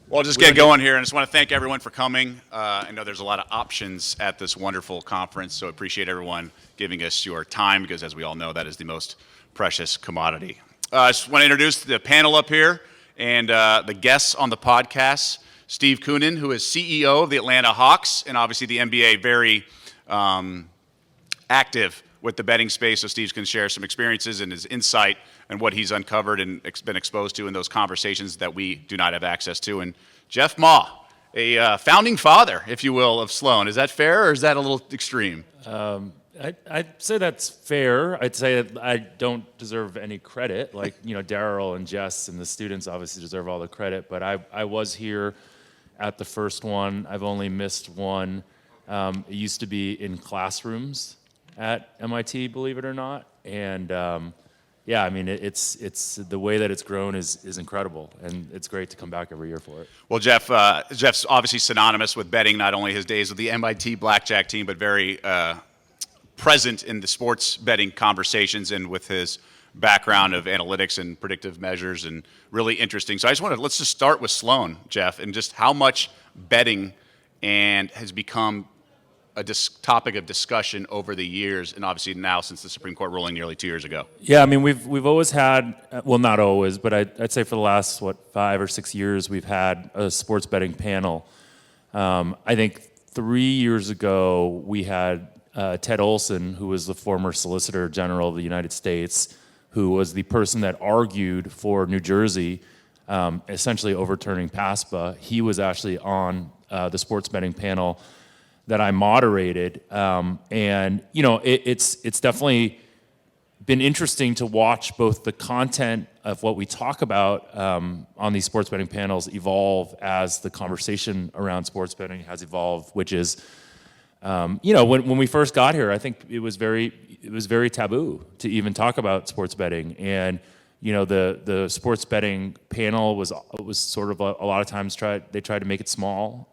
Well, I'll just get going here, and I just want to thank everyone for coming. I know there's a lot of options at this wonderful conference, so I appreciate everyone giving us your time because, as we all know, that is the most precious commodity. I just want to introduce the panel up here and the guests on the podcast. Steve Koonin, who is CEO of the Atlanta Hawks, and obviously the NBA very active with the betting space, so Steve's going to share some experiences and his insight and what he's uncovered and been exposed to in those conversations that we do not have access to. And Jeff Ma, a founding father, if you will, of Sloan. Is that fair, or is that a little extreme? I'd say that's fair. I'd say that I don't deserve any credit. Like, Daryl and Jess and the students obviously deserve all the credit, but I was here at the first one. I've only missed one. It used to be in classrooms at MIT, believe it or not. And it's the way that it's grown is incredible, and it's great to come back every year for it. Well, Jeff's obviously synonymous with betting, not only his days with the MIT blackjack team, but very present in the sports betting conversations and with his background of analytics and predictive measures, and really interesting. So let's just start with Sloan, Jeff, and just how much betting has become a topic of discussion over the years, and obviously now since the Supreme Court ruling nearly 2 years ago. Yeah, I mean, we've always had, well, not always, but I'd say for the last, 5 or 6 years, we've had a sports betting panel. I think 3 years ago, we had Ted Olson, who was the former Solicitor General of the United States, who was the person that argued for New Jersey, essentially overturning PASPA. He was actually on the sports betting panel that I moderated, it's definitely been interesting to watch both the content of what we talk about on these sports betting panels evolve as the conversation around sports betting has evolved, which is, when we first got here, I think it was very taboo to even talk about sports betting, and the sports betting panel was sort of a lot of times they tried to make it small.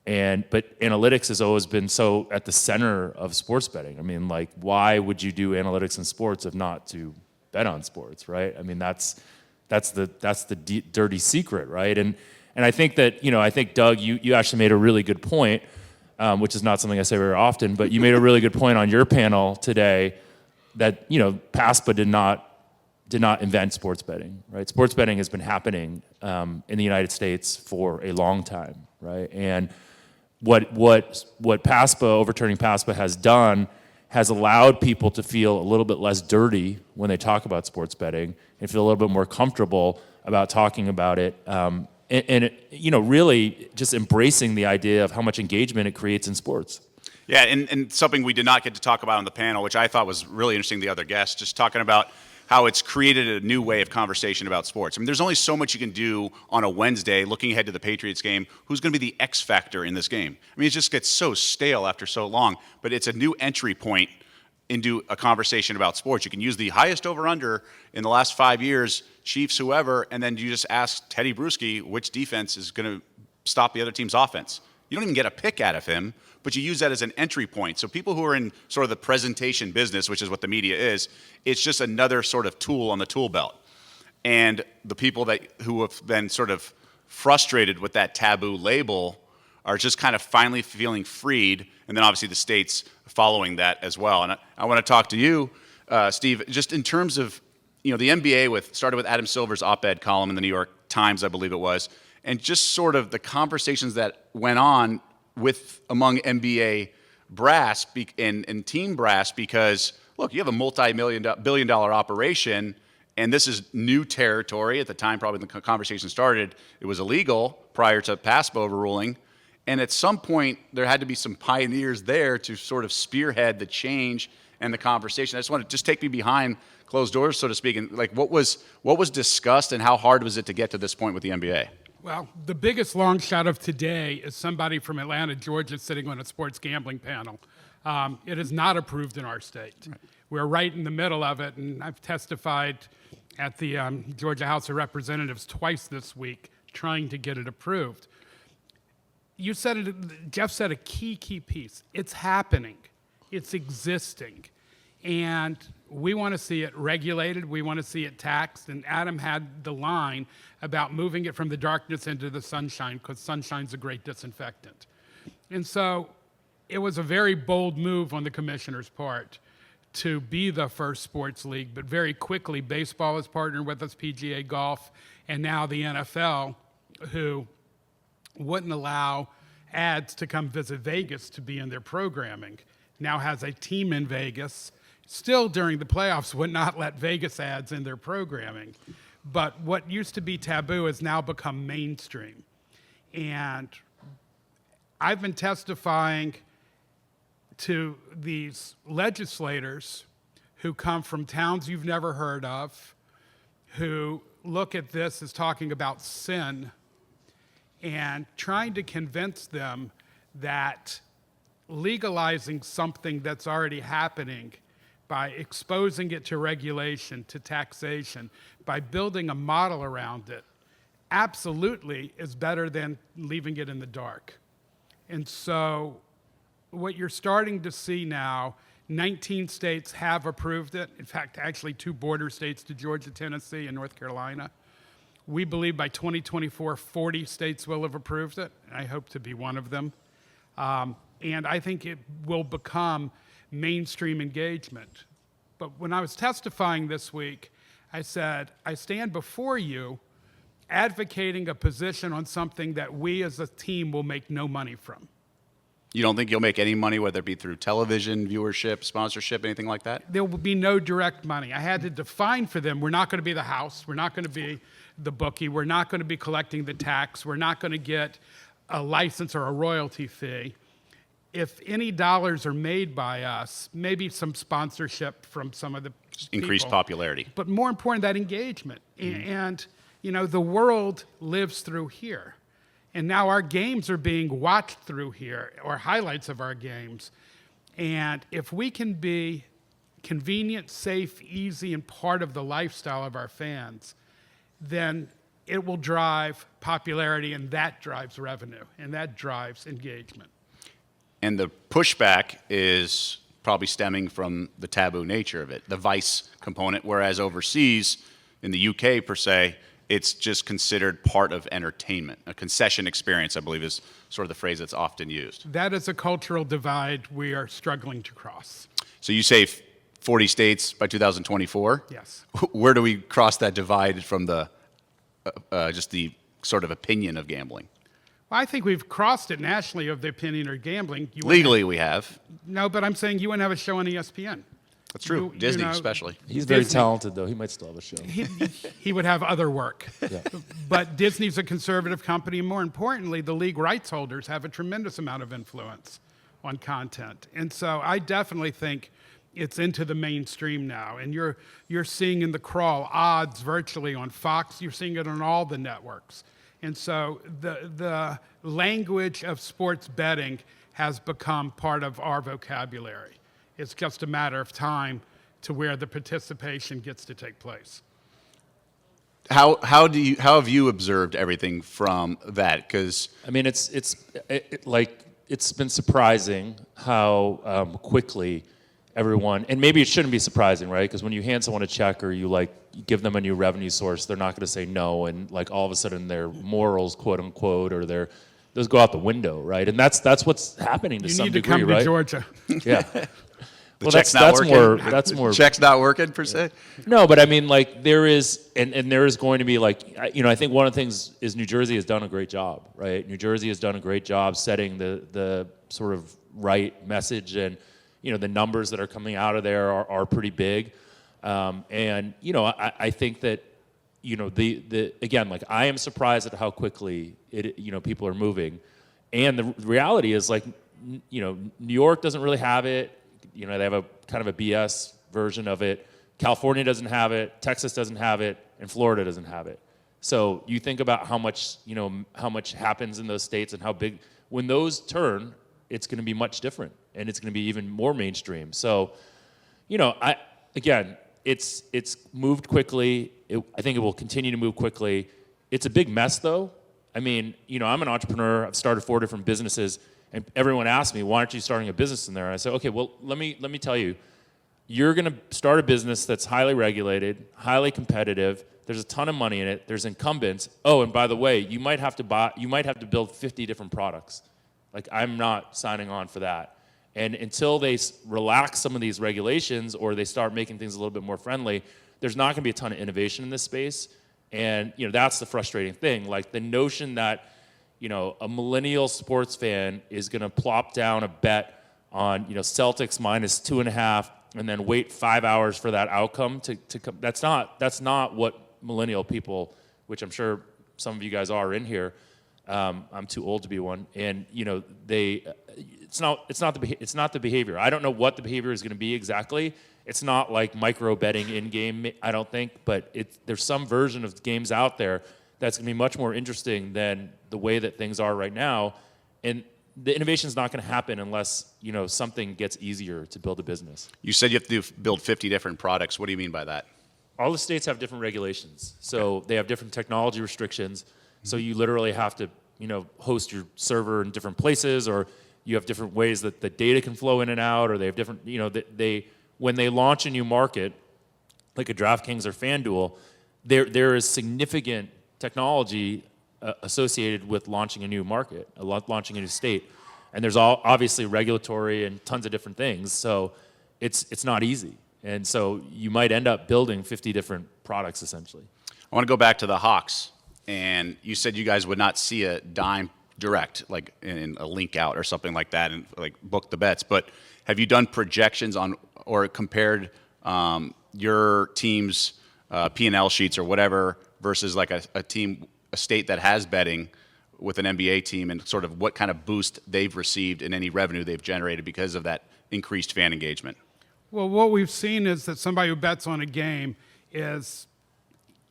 But analytics has always been so at the center of sports betting. I mean, like, why would you do analytics in sports if not to bet on sports, right? I mean, that's the dirty secret, right? And I think that, I think, Doug, you actually made a really good point, which is not something I say very often, but you made a really good point on your panel today that, PASPA did not invent sports betting, right? Sports betting has been happening in the United States for a long time, right? And what PASPA, overturning PASPA, has done has allowed people to feel a little bit less dirty when they talk about sports betting and feel a little bit more comfortable about talking about it, really just embracing the idea of how much engagement it creates in sports. Yeah, and something we did not get to talk about on the panel, which I thought was really interesting, the other guests, just talking about how it's created a new way of conversation about sports. I mean, there's only so much you can do on a Wednesday looking ahead to the Patriots game. Who's going to be the X factor in this game? I mean, it just gets so stale after so long, but it's a new entry point into a conversation about sports. You can use the highest over-under in the last 5 years, Chiefs, whoever, and then you just ask Teddy Bruschi which defense is going to stop the other team's offense. You don't even get a pick out of him, but you use that as an entry point. So people who are in sort of the presentation business, which is what the media is, it's just another sort of tool on the tool belt. And the people who have been sort of frustrated with that taboo label are just kind of finally feeling freed, and then obviously the states following that as well. And I want to talk to you, Steve, just in terms of, the NBA started with Adam Silver's op-ed column in the New York Times, I believe it was, and just sort of the conversations that went on among NBA brass and team brass, because look, you have a multi-billion-dollar operation, and this is new territory. At the time, probably when the conversation started, it was illegal prior to PASPA overruling, and at some point there had to be some pioneers there to sort of spearhead the change and the conversation. I just want to take me behind closed doors, so to speak, and like what was discussed, and how hard was it to get to this point with the NBA? Well, the biggest long shot of today is somebody from Atlanta, Georgia, sitting on a sports gambling panel. It is not approved in our state. Right. We're right in the middle of it, and I've testified at the Georgia House of Representatives twice this week trying to get it approved. You said it, Jeff said a key piece. It's happening. It's existing. And we want to see it regulated. We want to see it taxed. And Adam had the line about moving it from the darkness into the sunshine, because sunshine's a great disinfectant. And so it was a very bold move on the commissioner's part to be the first sports league, but very quickly baseball has partnered with us, PGA Golf, and now the NFL, who wouldn't allow ads to come visit Vegas to be in their programming, now has a team in Vegas. Still during the playoffs would not let Vegas ads in their programming. But what used to be taboo has now become mainstream. And I've been testifying to these legislators who come from towns you've never heard of, who look at this as talking about sin, and trying to convince them that legalizing something that's already happening by exposing it to regulation, to taxation, by building a model around it, absolutely is better than leaving it in the dark. And so what you're starting to see now, 19 states have approved it. In fact, actually 2 border states to Georgia, Tennessee, and North Carolina. We believe by 2024, 40 states will have approved it. And I hope to be one of them. And I think it will become mainstream engagement. But when I was testifying this week, I said, I stand before you advocating a position on something that we as a team will make no money from. You don't think you'll make any money, whether it be through television, viewership, sponsorship, anything like that? There will be no direct money. I had to define for them, we're not going to be the house, we're not going to be the bookie, we're not going to be collecting the tax, we're not going to get a license or a royalty fee. If any dollars are made by us, maybe some sponsorship from some of the Increased people, popularity. but more important, that engagement. And, you know, the world lives through here. And now our games are being watched through here, or highlights of our games. And if we can be convenient, safe, easy, and part of the lifestyle of our fans, then it will drive popularity, and that drives revenue, and that drives engagement. And the pushback is probably stemming from the taboo nature of it, the vice component, whereas overseas, in the UK per se, it's just considered part of entertainment. A concession experience, I believe, is sort of the phrase that's often used. That is a cultural divide we are struggling to cross. So you say 40 states by 2024? Yes. Where do we cross that divide from the just the sort of opinion of gambling? Well, I think we've crossed it nationally of the opinion of gambling. Legally, we have. No, but I'm saying you wouldn't have a show on ESPN. That's true. You Disney, know, especially. He's very Disney. talented, though. He might still have a show. He would have other work. Yeah. But Disney's a conservative company, and more importantly, the league rights holders have a tremendous amount of influence on content. And so I definitely think it's into the mainstream now. And you're seeing in the crawl odds virtually on Fox. You're seeing it on all the networks. And so the language of sports betting has become part of our vocabulary. It's just a matter of time to where the participation gets to take place. How have you observed everything from that? Because I mean, it's been surprising how quickly everyone, and maybe it shouldn't be surprising, right? Because when you hand someone a check or you give them a new revenue source, they're not going to say no, and all of a sudden their morals, quote unquote, or those go out the window, right? And that's what's happening to some degree, right? You need to come to Georgia. Yeah. the check's not working. That's more. Check's not working per se. No, but I mean, there is, and there is going to be I think one of the things is New Jersey has done a great job, right? New Jersey has done a great job setting the sort of right message, and the numbers that are coming out of there are pretty big, and I think that again, I am surprised at how quickly people are moving, and the reality is New York doesn't really have it. They have a kind of a BS version of it. California doesn't have it. Texas doesn't have it, and Florida doesn't have it. So you think about how much happens in those states and how big. When those turn, it's going to be much different, and it's going to be even more mainstream. So, it's moved quickly. I think it will continue to move quickly. It's a big mess, though. I mean, I'm an entrepreneur. I've started 4 different businesses. And everyone asks me, why aren't you starting a business in there? And I say, okay, well, let me tell you. you're going to start a business that's highly regulated, highly competitive. There's a ton of money in it. There's incumbents. Oh, and by the way, you might have to build 50 different products. Like, I'm not signing on for that. And until they relax some of these regulations or they start making things a little bit more friendly, there's not going to be a ton of innovation in this space. And that's the frustrating thing. Like, the notion that a millennial sports fan is going to plop down a bet on Celtics minus 2.5 and then wait 5 hours for that outcome to come. That's not what millennial people, which I'm sure some of you guys are in here. I'm too old to be one, and it's not the behavior. I don't know what the behavior is going to be exactly. It's not like micro betting in game, I don't think, but there's some version of games out there that's going to be much more interesting than the way that things are right now. And the innovation is not going to happen unless something gets easier to build a business. You said you have to build 50 different products. What do you mean by that? All the states have different regulations, so they have different technology restrictions. So you literally have to host your server in different places, or you have different ways that the data can flow in and out, or they have different when they launch a new market, like a DraftKings or FanDuel, there is significant technology associated with launching a new market, launching a new state. And there's obviously regulatory and tons of different things. So it's not easy. And so you might end up building 50 different products, essentially. I want to go back to the Hawks. And you said you guys would not see a dime direct, like in a link out or something like that, and like book the bets. But have you done projections on or compared your team's P&L sheets or whatever versus like a state that has betting with an NBA team, and sort of what kind of boost they've received in any revenue they've generated because of that increased fan engagement? Well, what we've seen is that somebody who bets on a game is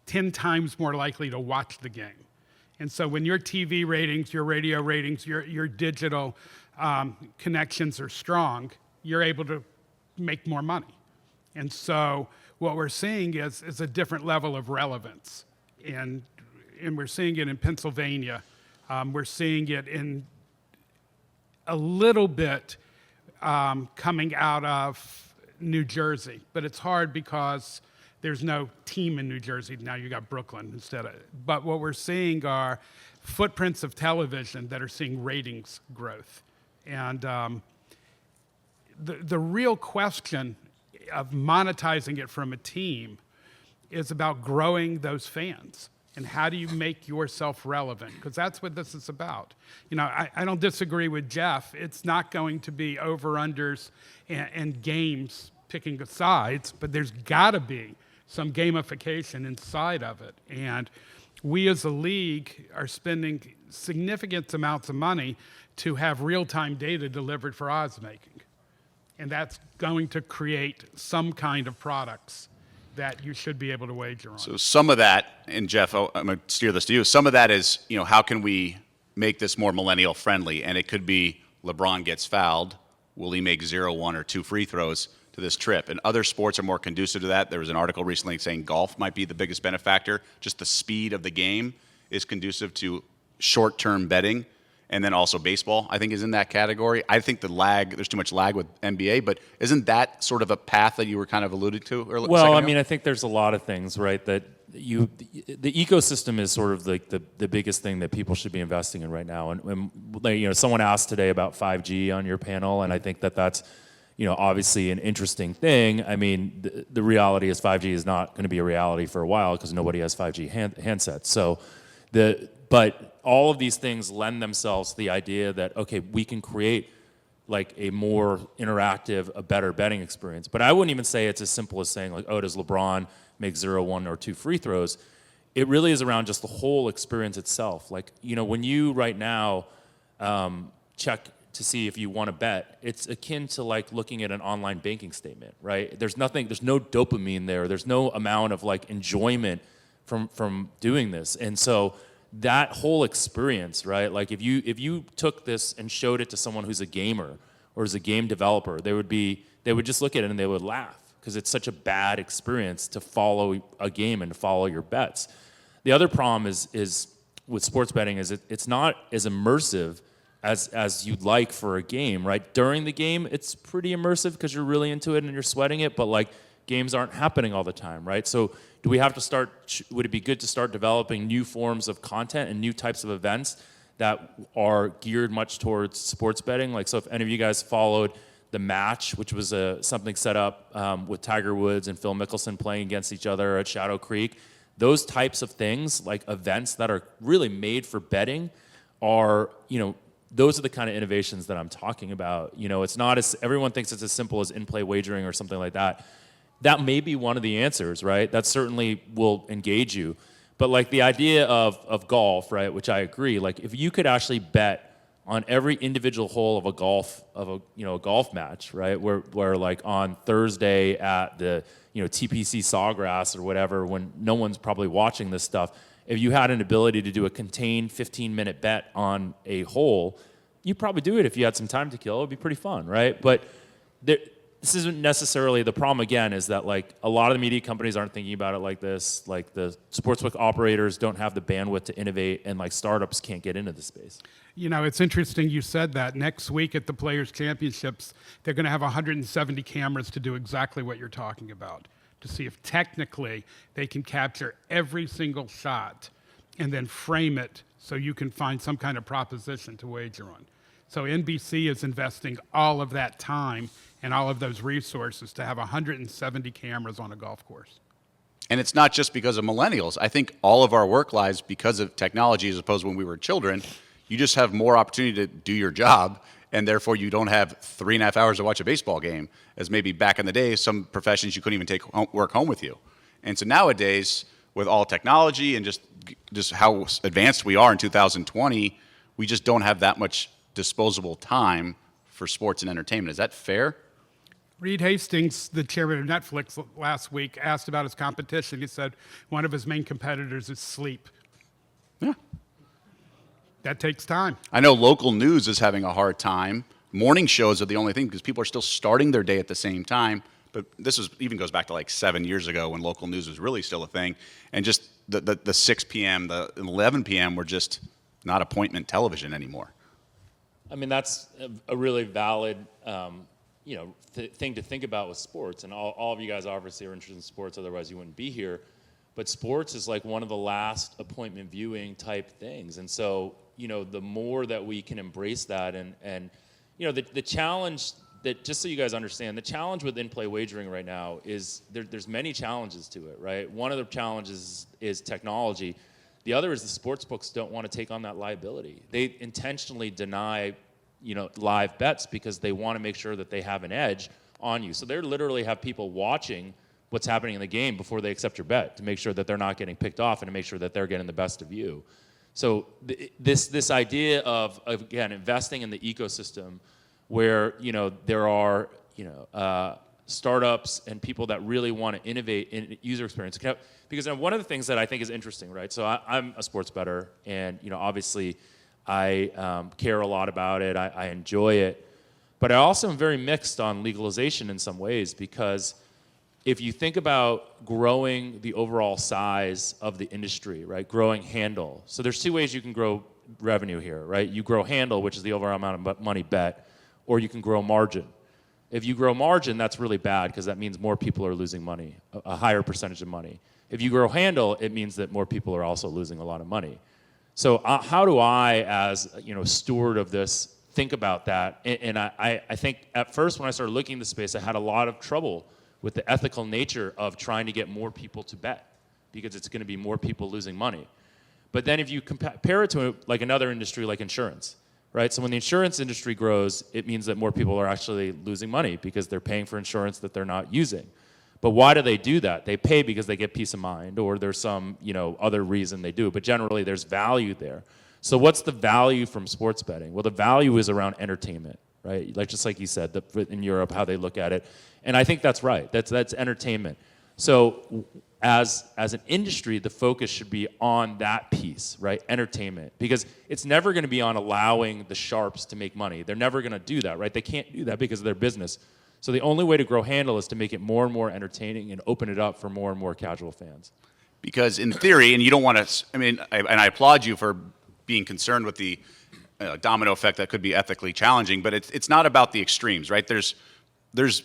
10 times more likely to watch the game. And so when your TV ratings, your radio ratings, your digital connections are strong, you're able to make more money. And so what we're seeing is a different level of relevance. And we're seeing it in Pennsylvania. We're seeing it in a little bit coming out of New Jersey. But it's hard because there's no team in New Jersey. Now you got Brooklyn instead of. But what we're seeing are footprints of television that are seeing ratings growth. And the real question of monetizing it from a team is about growing those fans. And how do you make yourself relevant? Because that's what this is about. I don't disagree with Jeff. It's not going to be over-unders and games picking sides, but there's got to be some gamification inside of it. And we as a league are spending significant amounts of money to have real-time data delivered for odds making. And that's going to create some kind of products that you should be able to wager on. So some of that, and Jeff, I'm going to steer this to you, some of that is, how can we make this more millennial friendly? And it could be LeBron gets fouled. Will he make 0, 1, or 2 free throws to this trip? And other sports are more conducive to that. There was an article recently saying golf might be the biggest benefactor. Just the speed of the game is conducive to short-term betting. And then also baseball, I think, is in that category. I think there's too much lag with NBA, but isn't that sort of a path that you were kind of alluding to earlier? Well, I mean, I think there's a lot of things, right, that the ecosystem is sort of like the biggest thing that people should be investing in right now. And someone asked today about 5G on your panel, and I think that's obviously an interesting thing. I mean, the reality is 5G is not going to be a reality for a while because nobody has 5G handsets. So but all of these things lend themselves to the idea that, okay, we can create like a more interactive, a better betting experience. But I wouldn't even say it's as simple as saying like, oh, does LeBron make 0, 1, or 2 free throws? It really is around just the whole experience itself. Like, when you right now check to see if you want to bet, it's akin to like looking at an online banking statement, right? There's no dopamine there. There's no amount of like enjoyment from doing this. And so that whole experience, right? Like if you took this and showed it to someone who's a gamer or is a game developer, they would just look at it and they would laugh because it's such a bad experience to follow a game and to follow your bets. The other problem is with sports betting is it's not as immersive as you'd like for a game, right? During the game, it's pretty immersive because you're really into it and you're sweating it, but like games aren't happening all the time, right? So do we have to would it be good to start developing new forms of content and new types of events that are geared much towards sports betting? Like, so if any of you guys followed The Match, which was something set up with Tiger Woods and Phil Mickelson playing against each other at Shadow Creek, those types of things, like events that are really made for betting, are, those are the kind of innovations that I'm talking about. It's not as, everyone thinks it's as simple as in-play wagering or something like that. That may be one of the answers, right? That certainly will engage you. But like the idea of golf, right, which I agree, like if you could actually bet on every individual hole of a golf match, right, where like on Thursday at the TPC Sawgrass or whatever, when no one's probably watching this stuff, if you had an ability to do a contained 15-minute bet on a hole, you'd probably do it if you had some time to kill. It'd be pretty fun, right? But this isn't necessarily the problem. Again, is that like a lot of the media companies aren't thinking about it like this. Like the sportsbook operators don't have the bandwidth to innovate, and like startups can't get into the space. It's interesting you said that. Next week at the Players' Championships, they're going to have 170 cameras to do exactly what you're talking about, to see if technically they can capture every single shot and then frame it so you can find some kind of proposition to wager on. So NBC is investing all of that time and all of those resources to have 170 cameras on a golf course. And it's not just because of millennials. I think all of our work lives, because of technology, as opposed to when we were children, you just have more opportunity to do your job, and therefore you don't have 3.5 hours to watch a baseball game, as maybe back in the day, some professions you couldn't even take work home with you. And so nowadays, with all technology and just how advanced we are in 2020, we just don't have that much disposable time for sports and entertainment. Is that fair? Reed Hastings, the chairman of Netflix, last week asked about his competition. He said one of his main competitors is sleep. Yeah. That takes time. I know local news is having a hard time. Morning shows are the only thing because people are still starting their day at the same time. But this even goes back to like 7 years ago when local news was really still a thing. And just the 6 p.m., the 11 p.m. were just not appointment television anymore. I mean, that's a really valid thing to think about with sports. And all of you guys obviously are interested in sports, otherwise you wouldn't be here. But sports is like one of the last appointment viewing type things. And so, the more that we can embrace that and the challenge that, just so you guys understand, the challenge with in-play wagering right now is there's many challenges to it, right? One of the challenges is technology. The other is the sports books don't want to take on that liability. They intentionally deny, live bets because they want to make sure that they have an edge on you. So they literally have people watching what's happening in the game before they accept your bet to make sure that they're not getting picked off and to make sure that they're getting the best of you. So this idea of again investing in the ecosystem where there are startups and people that really want to innovate in user experience, because one of the things that I think is interesting, right? So I'm a sports bettor, and obviously I care a lot about it. I enjoy it, but I also am very mixed on legalization in some ways, because if you think about growing the overall size of the industry, right, growing handle. So there's two ways you can grow revenue here, right? You grow handle, which is the overall amount of money bet, or you can grow margin. If you grow margin, that's really bad because that means more people are losing money, a higher percentage of money. If you grow handle, it means that more people are also losing a lot of money. So how do I, as steward of this, think about that? And I think at first when I started looking at the space, I had a lot of trouble with the ethical nature of trying to get more people to bet, because it's going to be more people losing money. But then if you compare it to like another industry like insurance, right? So when the insurance industry grows, it means that more people are actually losing money because they're paying for insurance that they're not using. But why do they do that? They pay because they get peace of mind, or there's some other reason they do. But generally, there's value there. So what's the value from sports betting? Well, the value is around entertainment, right? Just like you said, in Europe, how they look at it. And I think that's right. That's entertainment. So as an industry, the focus should be on that piece, right? Entertainment. Because it's never going to be on allowing the sharps to make money. They're never going to do that, right? They can't do that because of their business. So the only way to grow handle is to make it more and more entertaining and open it up for more and more casual fans. Because in theory, and you don't want to, and I applaud you for being concerned with the domino effect that could be ethically challenging, but it's not about the extremes, right? There's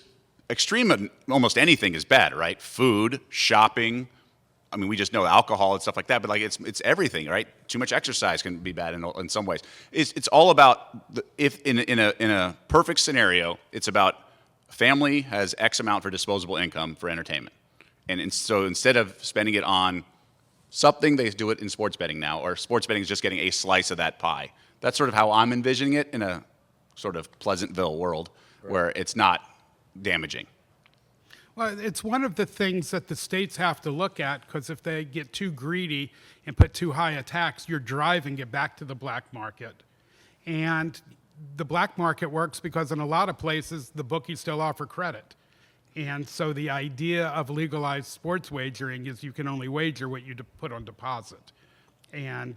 extreme in almost anything is bad, right? Food, shopping. I mean, we just know alcohol and stuff like that, but like it's everything, right? Too much exercise can be bad in some ways. It's all about if in a perfect scenario, it's about family has X amount for disposable income for entertainment, and so instead of spending it on something, they do it in sports betting now, or sports betting is just getting a slice of that pie. That's sort of how I'm envisioning it in a sort of Pleasantville world where it's not damaging. Well, it's one of the things that the states have to look at, because if they get too greedy and put too high a tax, you're driving it back to the black market. And the black market works because in a lot of places, the bookies still offer credit. And so the idea of legalized sports wagering is you can only wager what you put on deposit. And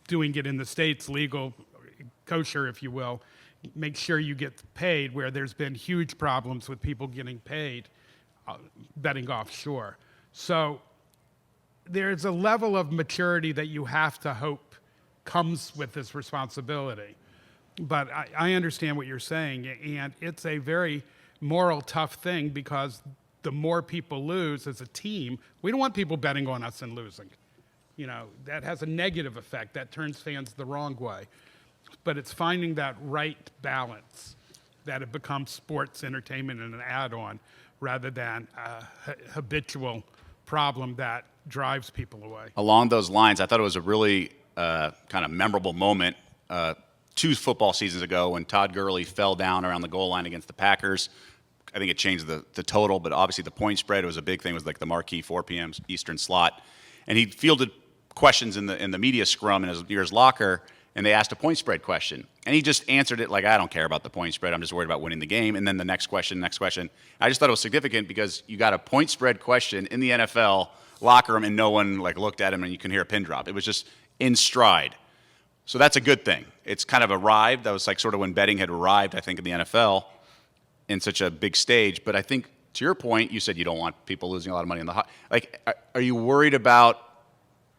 doing it in the states, legal, kosher, if you will, make sure you get paid, where there's been huge problems with people getting paid betting offshore. So there's a level of maturity that you have to hope comes with this responsibility. But I understand what you're saying, and it's a very moral tough thing, because the more people lose as a team, we don't want people betting on us and losing. You know, that has a negative effect. That turns fans the wrong way. But it's finding that right balance, that it becomes sports entertainment and an add-on rather than a habitual problem that drives people away. Along those lines, I thought it was a really kind of memorable moment 2 football seasons ago when Todd Gurley fell down around the goal line against the Packers. I think it changed the total, but obviously the point spread was a big thing. It was like the marquee 4 p.m. Eastern slot. And he fielded questions in the media scrum in his locker, and they asked a point spread question. And he just answered it like, I don't care about the point spread. I'm just worried about winning the game. And then the next question. I just thought it was significant because you got a point spread question in the NFL locker room and no one like looked at him and you can hear a pin drop. It was just in stride. So that's a good thing. It's kind of arrived. That was like sort of when betting had arrived, I think, in the NFL in such a big stage. But I think to your point, you said you don't want people losing a lot of money in the like, are you worried about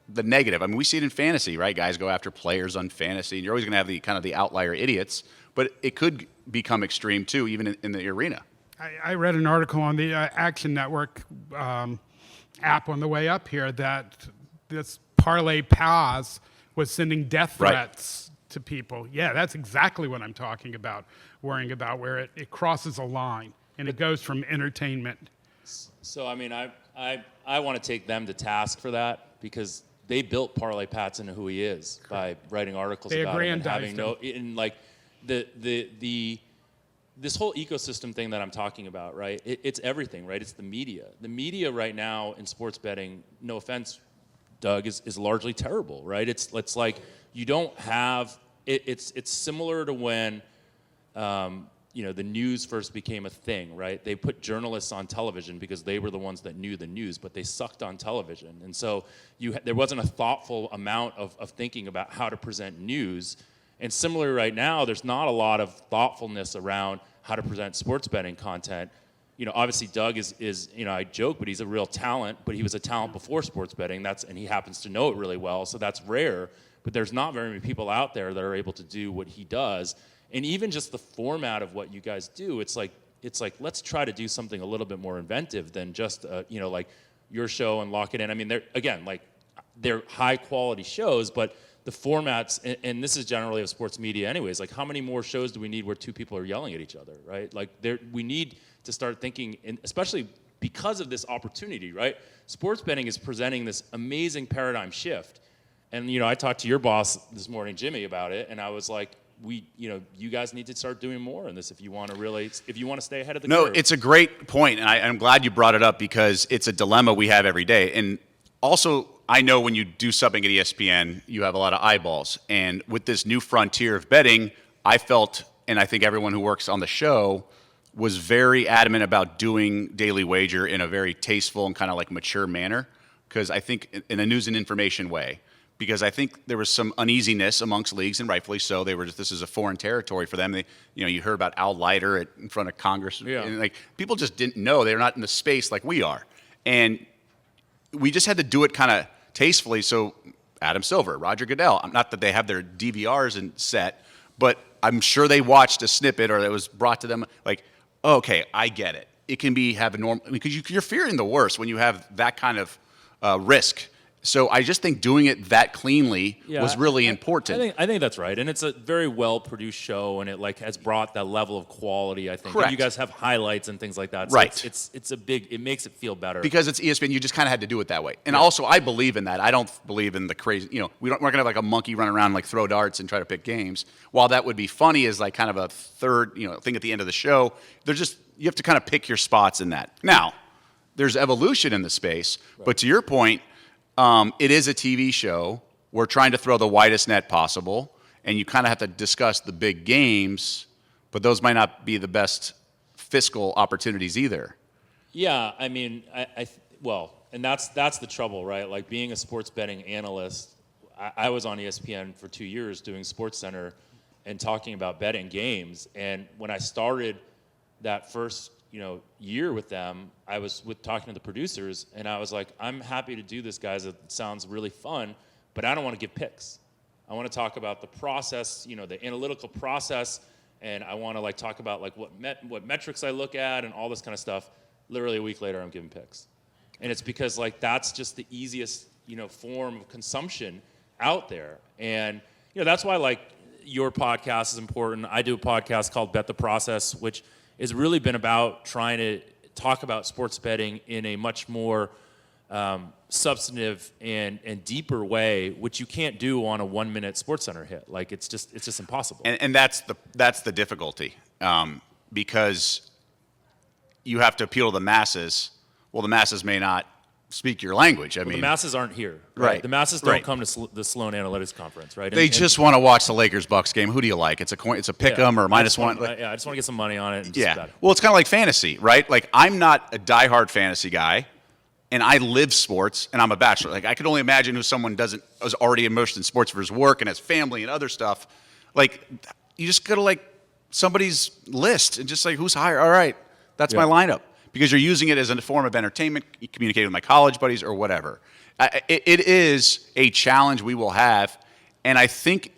the negative? I mean, we see it in fantasy, right? Guys go after players on fantasy, and you're always going to have the kind of the outlier idiots, but it could become extreme too, even in the arena. I read an article on the Action Network app on the way up here that this Parlay Paz was sending death threats to people. Yeah, that's exactly what I'm talking about, worrying about where it crosses a line and it goes from entertainment. So, I mean, I want to take them to task for that, because they built Parlay Pats into who he is by writing articles about him and having this whole ecosystem thing that I'm talking about, right? It's everything, right? It's the media. The media right now in sports betting, no offense, Doug, is largely terrible, right? It's like you don't have it's similar to when the news first became a thing, right? They put journalists on television because they were the ones that knew the news, but they sucked on television. And so there wasn't a thoughtful amount of thinking about how to present news. And similarly right now, there's not a lot of thoughtfulness around how to present sports betting content. Obviously Doug is I joke, but he's a real talent, but he was a talent before sports betting. And he happens to know it really well, so that's rare. But there's not very many people out there that are able to do what he does. And even just the format of what you guys do, it's like let's try to do something a little bit more inventive than just like your show and lock it in. I mean, they're high quality shows, but the formats, and this is generally of sports media anyways, like how many more shows do we need where 2 people are yelling at each other, right? Like we need to start thinking, and especially because of this opportunity, right? Sports betting is presenting this amazing paradigm shift. And I talked to your boss this morning, Jimmy, about it, and I was like, you guys need to start doing more in this if you want to stay ahead of the curve. No, it's a great point, and I'm glad you brought it up because it's a dilemma we have every day. And also, I know when you do something at ESPN, you have a lot of eyeballs. And with this new frontier of betting, I felt, and I think everyone who works on the show was very adamant about doing Daily Wager in a very tasteful and kind of like mature manner, because I think in a news and information way. Because I think there was some uneasiness amongst leagues, and rightfully so. This is a foreign territory for them. You heard about Al Leiter in front of Congress. Yeah. And people just didn't know. They're not in the space like we are. And we just had to do it kind of tastefully. So Adam Silver, Roger Goodell. Not that they have their DVRs in set, but I'm sure they watched a snippet or it was brought to them like, okay, I get it. It can be have a normal because you're fearing the worst when you have that kind of risk. So I just think doing it that cleanly was really important. I think that's right, and it's a very well produced show, and it like has brought that level of quality. I think Correct. And you guys have highlights and things like that. So Right. It's a big. It makes it feel better because it's ESPN. You just kind of had to do it that way. And also, I believe in that. I don't believe in the crazy. We're not gonna have like a monkey run around and like throw darts and try to pick games. While that would be funny as like kind of a third thing at the end of the show, you have to kind of pick your spots in that. Now, there's evolution in the space, but to your point. It is a TV show. We're trying to throw the widest net possible, and you kind of have to discuss the big games, but those might not be the best fiscal opportunities either. Yeah, I mean, and that's the trouble, right? Like being a sports betting analyst, I was on ESPN for 2 years doing SportsCenter and talking about betting games, and when I started that first year with them, I was talking to the producers, and I was like, I'm happy to do this, guys. It sounds really fun, but I don't want to give picks. I want to talk about the process, the analytical process, and I want to like talk about like what metrics I look at and all this kind of stuff. Literally a week later, I'm giving picks, and it's because like that's just the easiest form of consumption out there, and that's why like your podcast is important. I do a podcast called Bet the Process, which has really been about trying to talk about sports betting in a much more substantive and deeper way, which you can't do on a 1-minute SportsCenter hit. Like it's just impossible. And that's the difficulty because you have to appeal to the masses. Well, the masses may not speak your language. I mean, the masses aren't here. Right. The masses don't Right. come to the Sloan Analytics Conference, right? They just want to watch the Lakers-Bucks game. Who do you like? It's a pick 'em or minus one. I just want to get some money on it. And just Yeah. bet it. Well, it's kind of like fantasy, right? Like I'm not a diehard fantasy guy, and I live sports, and I'm a bachelor. Like I could only imagine who someone was already immersed in sports for his work and has family and other stuff. Like you just go to like somebody's list and just like who's higher. All right, that's my lineup because you're using it as a form of entertainment, communicating with my college buddies or whatever. It is a challenge we will have, and I think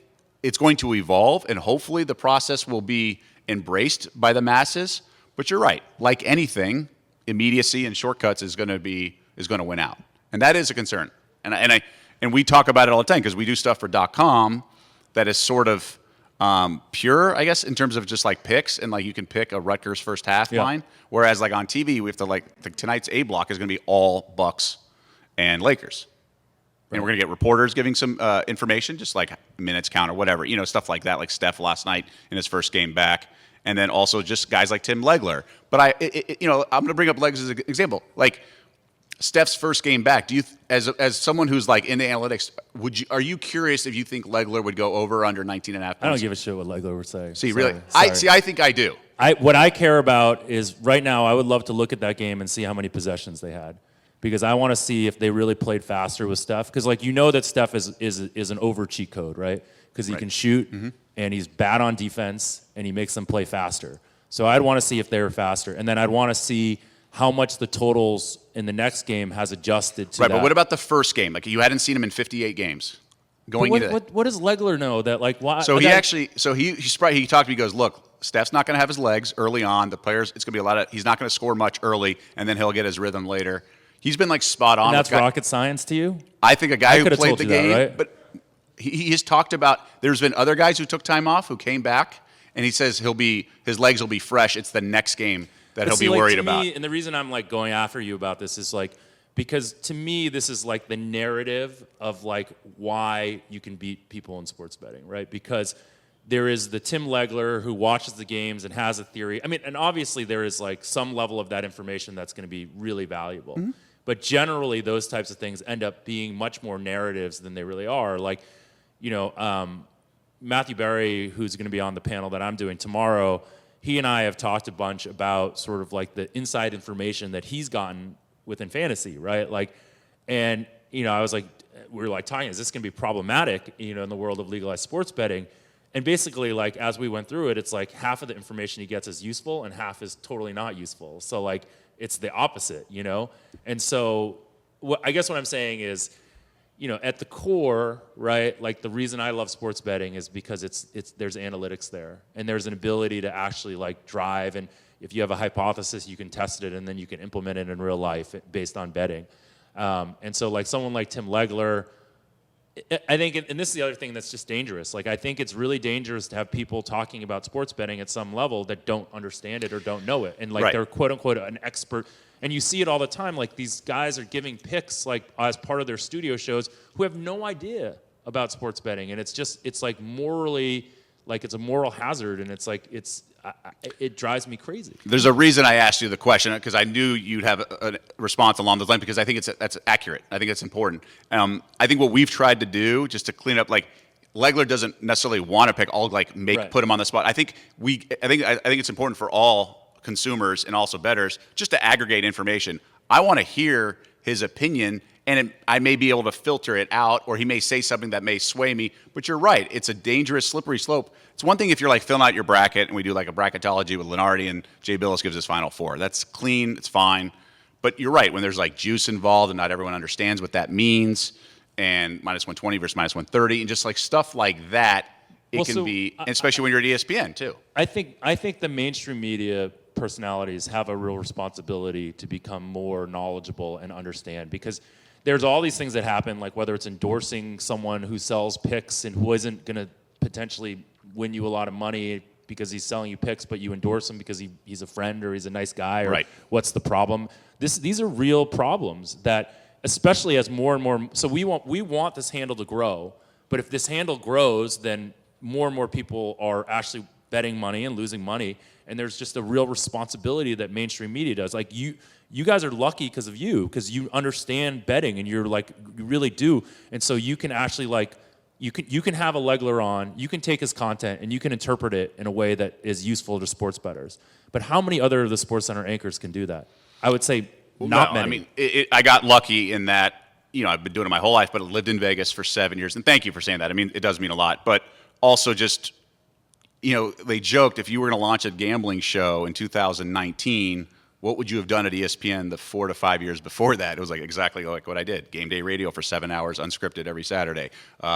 it's going to evolve, and hopefully the process will be embraced by the masses. But you're right. Like anything, immediacy and shortcuts is going to win out, and that is a concern. And we talk about it all the time because we do stuff for .com that is sort of pure, I guess, in terms of just like picks, and like you can pick a Rutgers first half line. Whereas like on TV, we have to tonight's A block is going to be all Bucks and Lakers. Right. And we're going to get reporters giving some information, just like minutes count or whatever, stuff like that, like Steph last night in his first game back. And then also just guys like Tim Legler. But I'm going to bring up Legs as an example. Like Steph's first game back, do you, as someone who's like in the analytics, are you curious if you think Legler would go over or under 19 and a half points? I don't give a shit what Legler would say. See, Sorry. really? I think I do. What I care about is right now I would love to look at that game and see how many possessions they had. Because I want to see if they really played faster with Steph. Because that Steph is an over cheat code, right? Because he can shoot, and he's bad on defense, and he makes them play faster. So I'd want to see if they were faster. And then I'd want to see how much the totals in the next game has adjusted to that. Right, but what about the first game? Like you hadn't seen him in 58 games. What does Legler know that like why? So he talked to me. He goes, look, Steph's not going to have his legs early on. The players, it's going to be he's not going to score much early, and then he'll get his rhythm later. He's been like spot on. And that's rocket science to you? I think a guy who played the game, right? but he has talked about. There's been other guys who took time off who came back, and he says his legs will be fresh. It's the next game that he'll be worried about. And the reason I'm like going after you about this is like because to me this is like the narrative of like why you can beat people in sports betting, right? Because there is the Tim Legler who watches the games and has a theory. I mean, and obviously there is like some level of that information that's going to be really valuable. Mm-hmm. But generally, those types of things end up being much more narratives than they really are. Like, Matthew Berry, who's going to be on the panel that I'm doing tomorrow, he and I have talked a bunch about sort of like the inside information that he's gotten within fantasy, right? Like, and, I was like, we were like talking, is this going to be problematic, in the world of legalized sports betting? And basically, like, as we went through it, it's like half of the information he gets is useful and half is totally not useful. So, like, it's the opposite, And so I guess what I'm saying is at the core, right, like the reason I love sports betting is because there's analytics there, and there's an ability to actually like drive, and if you have a hypothesis, you can test it, and then you can implement it in real life based on betting. And so like someone like Tim Legler, I think, and this is the other thing that's just dangerous. Like I think it's really dangerous to have people talking about sports betting at some level that don't understand it or don't know it, and like Right. they're quote unquote an expert. And you see it all the time. Like these guys are giving picks like as part of their studio shows who have no idea about sports betting, and it's like morally, like it's a moral hazard, and it's like it drives me crazy. There's a reason I asked you the question, because I knew you'd have a response along those lines, because I think that's accurate. I think it's important. I think what we've tried to do just to clean up, like Legler doesn't necessarily want to pick. I'll like Right. put him on the spot. I think it's important for all consumers and also bettors just to aggregate information. I want to hear his opinion, and I may be able to filter it out, or he may say something that may sway me. But you're right; it's a dangerous, slippery slope. It's one thing if you're like filling out your bracket, and we do like a bracketology with Lenardi, and Jay Billis gives his final four. That's clean, it's fine. But you're right, when there's like juice involved, and not everyone understands what that means, and minus 120 versus minus 130, and just like stuff like that, it can be, especially when you're at ESPN too. I think the mainstream media personalities have a real responsibility to become more knowledgeable and understand, because there's all these things that happen, like whether it's endorsing someone who sells picks and who isn't going to potentially win you a lot of money because he's selling you picks, but you endorse him because he's a friend or he's a nice guy, or Right. what's the problem? These are real problems that, especially as more and more, so we want this handle to grow, but if this handle grows, then more and more people are actually betting money and losing money, and there's just a real responsibility that mainstream media does. Like you guys are lucky because you understand betting, and you're like, you really do, and so you can actually like, you can have a Legler on, you can take his content, and you can interpret it in a way that is useful to sports bettors. But how many other of the SportsCenter anchors can do that? I would say not many. I mean, I got lucky in that, I've been doing it my whole life, but I lived in Vegas for 7 years, and thank you for saying that. I mean, it does mean a lot, but also just, they joked, if you were going to launch a gambling show in 2019, what would you have done at ESPN the 4 to 5 years before that? It was like exactly like what I did. Game day radio for 7 hours, unscripted every Saturday.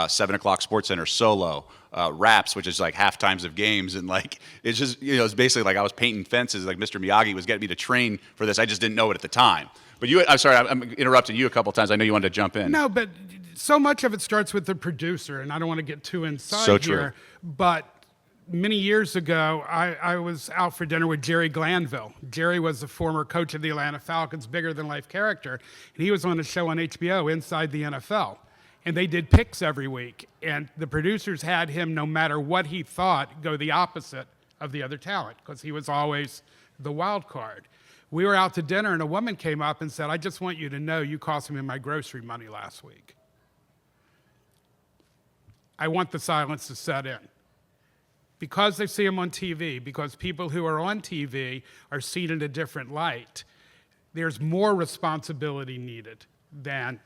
7 o'clock SportsCenter solo. Raps, which is like half times of games. And like, it's just, it's basically like I was painting fences. Like Mr. Miyagi was getting me to train for this. I just didn't know it at the time. But I'm sorry, I'm interrupting you a couple times. I know you wanted to jump in. No, but so much of it starts with the producer, and I don't want to get too inside So true. here. But many years ago, I was out for dinner with Jerry Glanville. Jerry was the former coach of the Atlanta Falcons, bigger-than-life character, and he was on a show on HBO, Inside the NFL. And they did picks every week, and the producers had him, no matter what he thought, go the opposite of the other talent, because he was always the wild card. We were out to dinner, and a woman came up and said, "I just want you to know you cost me my grocery money last week." I want the silence to set in. Because they see him on TV, because people who are on TV are seen in a different light, there's more responsibility needed than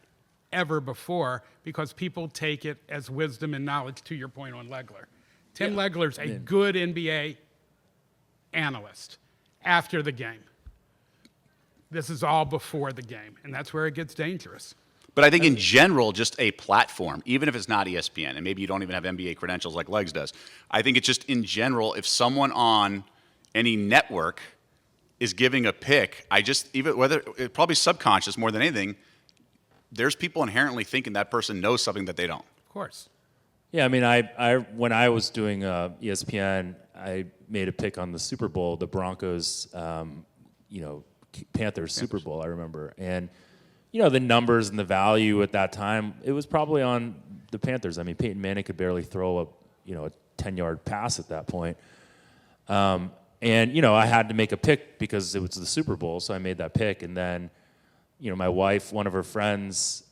ever before, because people take it as wisdom and knowledge, to your point on Legler. Tim Legler's a good NBA analyst after the game. This is all before the game, and that's where it gets dangerous. But I think in general, just a platform, even if it's not ESPN, and maybe you don't even have NBA credentials like Legs does, I think it's just in general, if someone on any network is giving a pick, whether it's probably subconscious more than anything, there's people inherently thinking that person knows something that they don't. Of course. Yeah, I mean, I when I was doing ESPN, I made a pick on the Super Bowl, the Broncos, Panthers Super Bowl, I remember. And, the numbers and the value at that time, it was probably on the Panthers. I mean, Peyton Manning could barely throw a 10-yard pass at that point. And, I had to make a pick because it was the Super Bowl, so I made that pick. And then, my wife, one of her friends'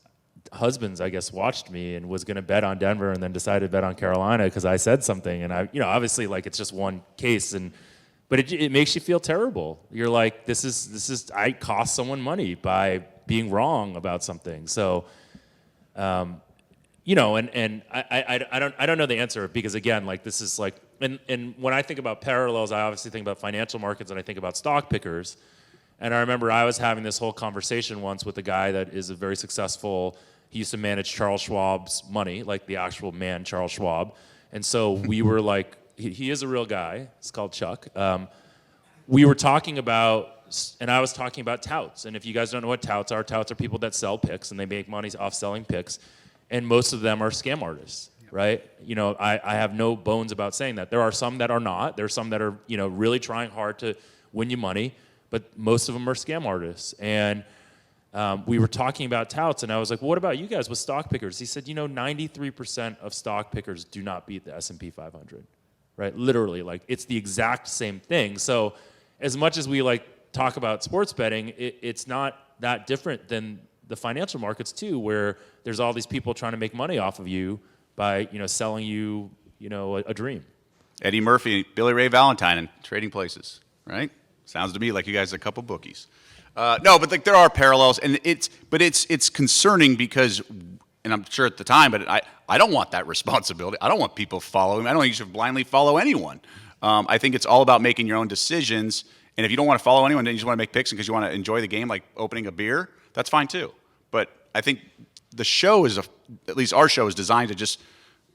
husbands, I guess, watched me and was going to bet on Denver, and then decided to bet on Carolina because I said something. And I, obviously, like, it's just one case, but it makes you feel terrible. You're like, this is I cost someone money by being wrong about something. So, and I don't know the answer, because again, like, this is like, and when I think about parallels, I obviously think about financial markets, and I think about stock pickers. And I remember I was having this whole conversation once with a guy that is a very successful. he used to manage Charles Schwab's money, like the actual man Charles Schwab. And so we were like, he is a real guy. It's called Chuck. We were talking about, and I was talking about touts. And if you guys don't know what touts are people that sell picks and they make money off selling picks. And most of them are scam artists, right? You know, I have no bones about saying that. There are some that are not. There are some that are, you know, really trying hard to win you money, but most of them are scam artists. And we were talking about touts, and I was like, well, what about you guys with stock pickers? He said, you know, 93% of stock pickers do not beat the S&P 500, right? Literally, like, it's the exact same thing. So as much as we, like, talk about sports betting, it's not that different than the financial markets, too, where there's all these people trying to make money off of you by, you know, selling you, you know, a dream. Eddie Murphy, Billy Ray Valentine, and Trading Places, right? Sounds to me like you guys are a couple bookies. No, but like there are parallels, and it's concerning because, and I'm sure at the time, but I don't want that responsibility. I don't want people following me. I don't think you should blindly follow anyone. I think it's all about making your own decisions, and if you don't want to follow anyone, then you just want to make picks because you want to enjoy the game, like opening a beer, that's fine too. But I think the show is, at least our show is designed to just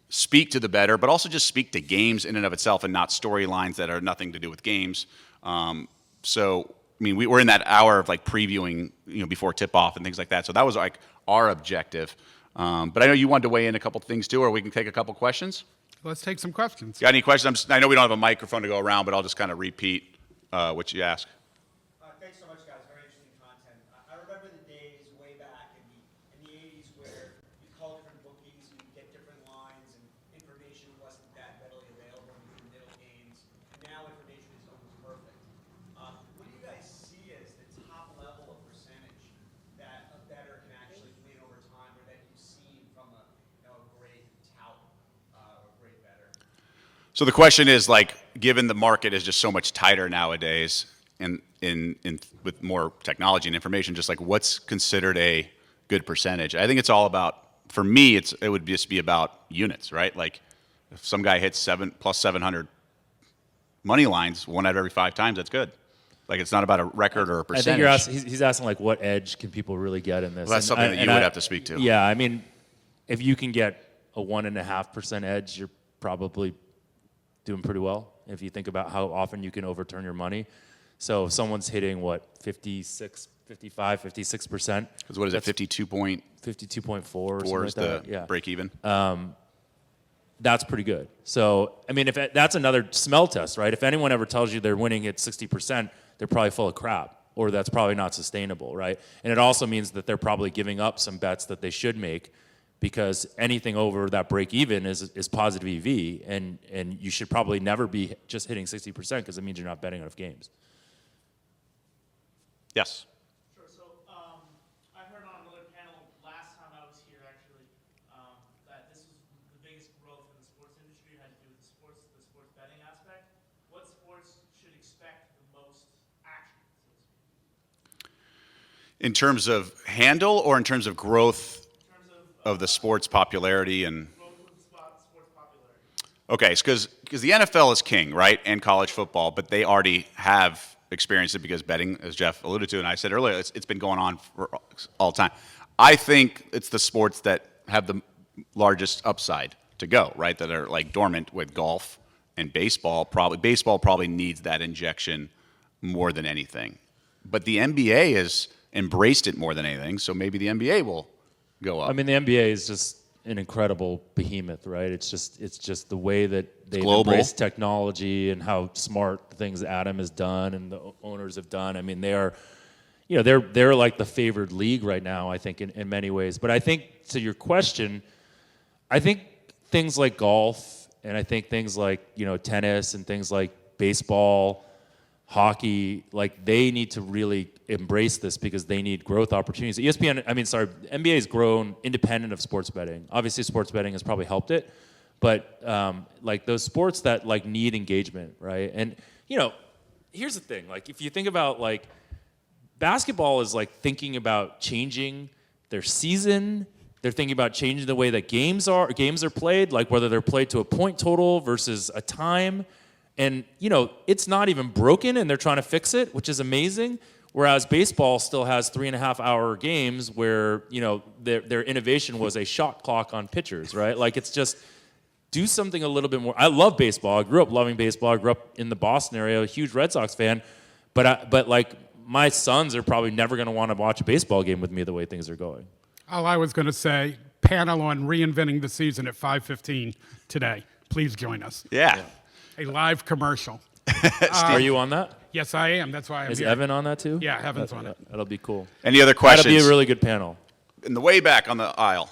speak to the bettor, but also just speak to games in and of itself and not storylines that are nothing to do with games. So, I mean, we're in that hour of like previewing, you know, before tip-off and things like that. So that was like our objective. But I know you wanted to weigh in a couple things too, or we can take a couple questions. Let's take some questions. Got any questions? I know we don't have a microphone to go around, but I'll just kind of repeat what you asked. Thanks so much, guys. Very interesting content. I remember the days way back in the 80s where you call different bookies, you get different lines, and information wasn't that readily available in the middle games. And now information is almost perfect. What do you guys see as the top level of percentage that a bettor can actually win over time, or that you've seen from a great tout or a great bettor? So the question is, like, given the market is just so much tighter nowadays, and with more technology and information, just like what's considered a good percentage? I think it's all about, for me, it would just be about units, right? Like, if some guy hits plus 700 money lines 1 out of every 5 times, that's good. Like, it's not about a record or a percentage. I think you're asking, he's asking, like, what edge can people really get in this? Well, that's something that you would have to speak to. Yeah, I mean, if you can get a 1.5% edge, you're probably doing pretty well if you think about how often you can overturn your money. So if someone's hitting, what, 56%? Because what is it, 52.4 or something is like that? the break even? That's pretty good. So, I mean, that's another smell test, right? If anyone ever tells you they're winning at 60%, they're probably full of crap, or that's probably not sustainable, right? And it also means that they're probably giving up some bets that they should make, because anything over that break even is positive EV, and you should probably never be just hitting 60% because it means you're not betting enough games. Yes. Sure. So I heard on another panel last time I was here, actually, that this was the biggest growth in the sports industry had to do with the sports betting aspect. What sports should expect the most action, so to speak? In terms of handle or in terms of growth of the sports popularity and Growth of the sports popularity. okay, because the NFL is king, right, and college football, but they already have experienced it because betting, as Jeff alluded to, and I said earlier, it's been going on for all time. I think it's the sports that have the largest upside to go, right, that are like dormant, with golf and baseball. Baseball probably needs that injection more than anything. But the NBA has embraced it more than anything, so maybe the NBA will go up. I mean, the NBA is just an incredible behemoth, right? It's just the way that they've embraced technology and how smart the things Adam has done and the owners have done. I mean, they're like the favored league right now, I think, in many ways. But I think, to your question, I think things like golf, and I think things like, tennis and things like baseball, hockey, like, they need to really embrace this because they need growth opportunities. NBA has grown independent of sports betting. Obviously, sports betting has probably helped it, but like those sports that like need engagement, right? And here's the thing: like, if you think about, like, basketball is like thinking about changing their season. They're thinking about changing the way that games are played, like whether they're played to a point total versus a time. And, it's not even broken, and they're trying to fix it, which is amazing. Whereas baseball still has 3.5-hour games where, you know, their innovation was a shot clock on pitchers, right? Like, it's just do something a little bit more. I love baseball. I grew up loving baseball. I grew up in the Boston area, a huge Red Sox fan. But like, my sons are probably never going to want to watch a baseball game with me the way things are going. All I was going to say, panel on reinventing the season at 5:15 today. Please join us. Yeah. A live commercial. Are you on that? Yes, I am. That's why I'm Is here. Evan on that too? Yeah, Evan's on it. That'll be cool. Any other questions? That'll be a really good panel. In the way back on the aisle.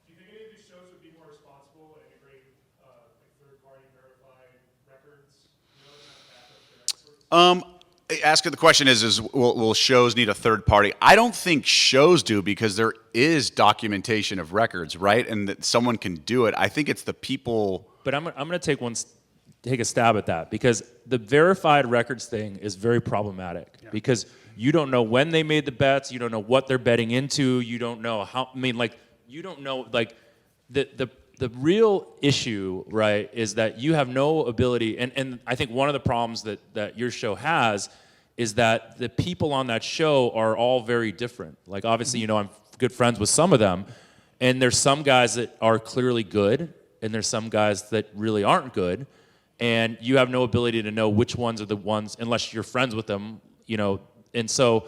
Do you think any of these shows would be more responsible and integrate like third-party verified records? You know, kind of backup their experts? Asking the question is will shows need a third party? I don't think shows do, because there is documentation of records, right? And that someone can do it. I think it's the people. But I'm going to take a stab at that, because the verified records thing is very problematic because you don't know when they made the bets, you don't know what they're betting into, you don't know how. I mean, like, you don't know, like, the real issue, right, is that you have no ability, and I think one of the problems that your show has is that the people on that show are all very different. Like, obviously, you know, I'm good friends with some of them, and there's some guys that are clearly good, and there's some guys that really aren't good, and you have no ability to know which ones are the ones unless you're friends with them, you know. And so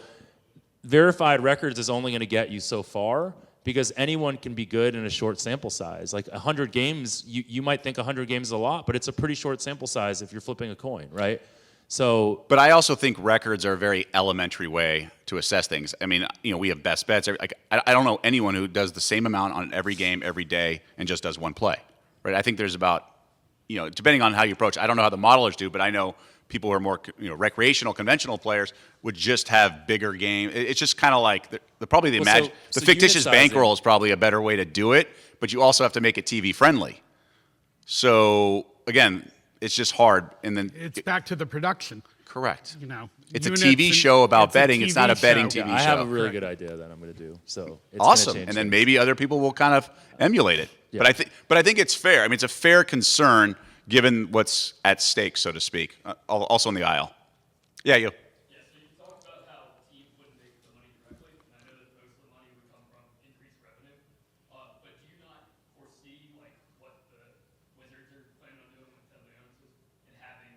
verified records is only going to get you so far, because anyone can be good in a short sample size. Like 100 games, you might think 100 games is a lot, but it's a pretty short sample size if you're flipping a coin, right? So, But I also think records are a very elementary way to assess things. I mean, you know, we have best bets. Like, I don't know anyone who does the same amount on every game every day and just does one play, right? I think there's about, you know, depending on how you approach. I don't know how the modelers do, but I know people who are more, you know, recreational, conventional players would just have bigger game. It's just kind of like the fictitious unit bankroll sizing. is probably a better way to do it, but you also have to make it TV friendly. So again, it's just hard. And then It's back to the production. correct. You know, It's a units TV and- show about it's a betting. It's not a TV betting show. TV I have show. a really good idea that I'm going to do. So it's gonna Awesome. change And then things. maybe other people will kind of emulate it. Yeah. But I think it's fair. I mean, it's a fair concern given what's at stake, so to speak. Also in the aisle. Yeah, you. Yeah, so you talked about how teams wouldn't make the money directly, and I know that most of the money would come from increased revenue. But do you not foresee like what the Wizards are planning on doing with Ted Leonsis and having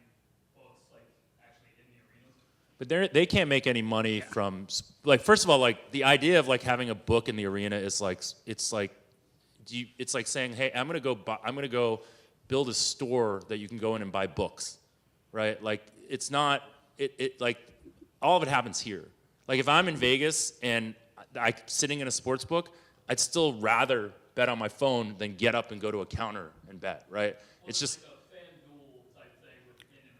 books like actually in the arenas? But they can't make any money from, like, first of all, like, the idea of like having a book in the arena is like, it's like saying, hey, I'm gonna go build a store that you can go in and buy books, right? Like, it's not, like, all of it happens here. Like, if I'm in Vegas and I'm sitting in a sports book, I'd still rather bet on my phone than get up and go to a counter and bet, right? It's just,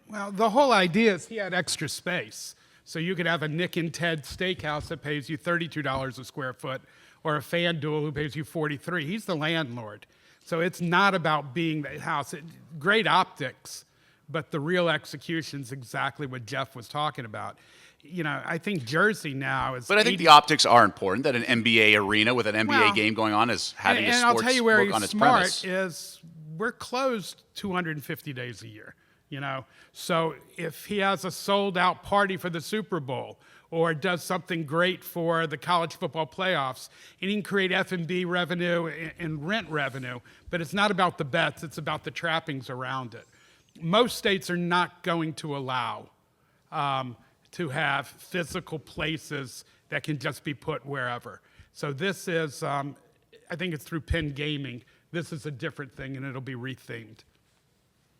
Well, the whole idea is he had extra space. So you could have a Nick and Ted steakhouse that pays you $32 a square foot, or a FanDuel who pays you $43. He's the landlord. So it's not about being the house. Great optics, but the real execution's exactly what Jeff was talking about. You know, I think Jersey now is. But I think 80 the optics are important, that an NBA arena with an NBA Well, game going on is having a and I'll sports tell you where book he's on its smart premise. is we're closed 250 days a year, you know. So if he has a sold out party for the Super Bowl or does something great for the college football playoffs, and he can create F&B revenue and rent revenue, but it's not about the bets, it's about the trappings around it. Most states are not going to allow to have physical places that can just be put wherever. So this is, I think it's through Penn Gaming. This is a different thing, and it'll be rethemed.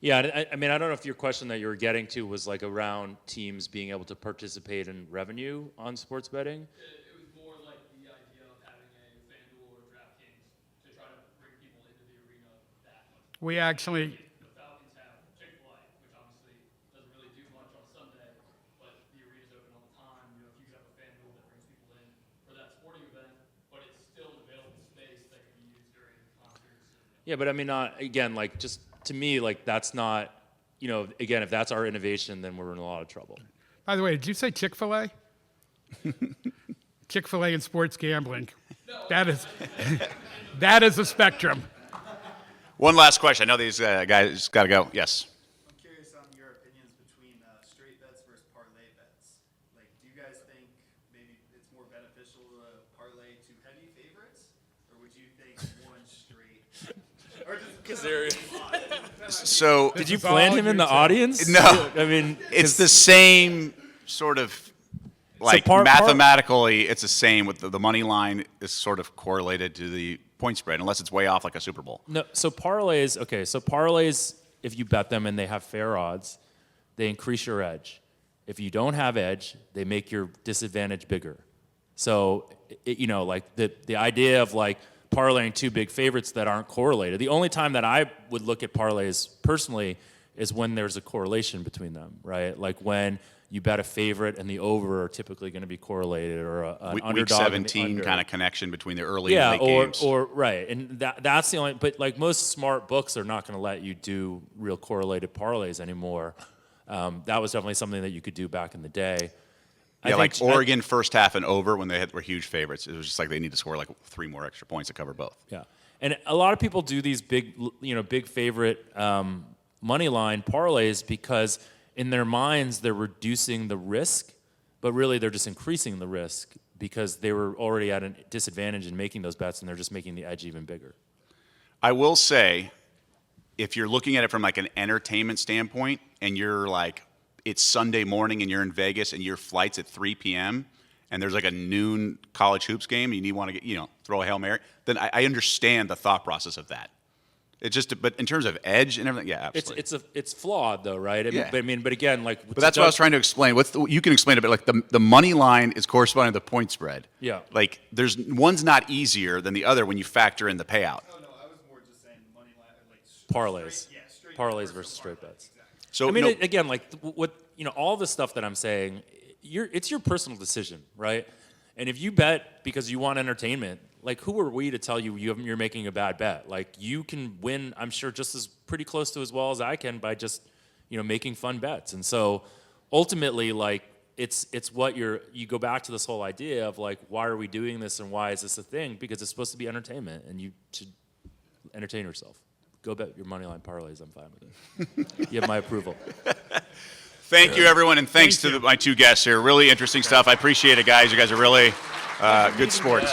yeah, I mean, I don't know if your question that you were getting to was like around teams being able to participate in revenue on sports betting. It was more like the idea of having a FanDuel or DraftKings to try to bring people into the arena that much. We actually, The Falcons have Chick-fil-A, which obviously doesn't really do much on Sunday, but the arena's open all the time. You know, if you could have a FanDuel that brings people in for that sporting event, but it's still an available space that can be used during concerts. Yeah, but I mean, again, like, just to me, like, that's not, you know, again, if that's our innovation, then we're in a lot of trouble. by the way, did you say Chick-fil-A? Chick-fil-A and sports gambling. That is a spectrum. One last question. I know these guys got to go. Yes. I'm curious on your opinions between straight bets versus parlay bets. Like, do you guys think So Did you is plant all him in the you, Tim. audience? No. I mean, it's the same sort of like mathematically, it's the same with the money line is sort of correlated to the point spread unless it's way off like a Super Bowl. No, so parlays, okay, so parlays, if you bet them and they have fair odds, they increase your edge. If you don't have edge, they make your disadvantage bigger. So, like the idea of like parlaying two big favorites that aren't correlated. The only time that I would look at parlays personally is when there's a correlation between them, right? Like when you bet a favorite and the over are typically going to be correlated, or an Week underdog 17 and the kind under. of connection between the early and late games. or right, and that's the only. But like most smart books are not going to let you do real correlated parlays anymore. That was definitely something that you could do back in the day. Yeah, like Oregon first half and over when they were huge favorites. It was just like they need to score like 3 more extra points to cover both. Yeah, and a lot of people do these big favorite money line parlays because in their minds they're reducing the risk, but really they're just increasing the risk because they were already at a disadvantage in making those bets, and they're just making the edge even bigger. I will say, if you're looking at it from like an entertainment standpoint, and you're like, it's Sunday morning and you're in Vegas and your flight's at 3 p.m. and there's like a noon college hoops game and you want to get, throw a Hail Mary, then I understand the thought process of that. It's just, but in terms of edge and everything, yeah, absolutely. It's flawed though, right? Yeah. But again, like. But that's what I was trying to explain. You can explain it, but like the money line is corresponding to the point spread. Yeah. Like one's not easier than the other when you factor in the payout. Oh, no, I was more just saying money line, like Parlays. Straight, yeah, straight Parlays versus versus straight parlay. bets. Exactly. So I mean, no, again, like what all the stuff that I'm saying, it's your personal decision, right? And if you bet because you want entertainment, like who are we to tell you you're making a bad bet? Like you can win, I'm sure, just as pretty close to as well as I can by just making fun bets. And so ultimately, like it's what you go back to this whole idea of like, why are we doing this and why is this a thing? Because it's supposed to be entertainment, and you should entertain yourself. Go bet your money line parlays. I'm fine with it. You have my approval. thank you, everyone, and thanks to my two guests here. Really interesting stuff. I appreciate it, guys. You guys are really good sports.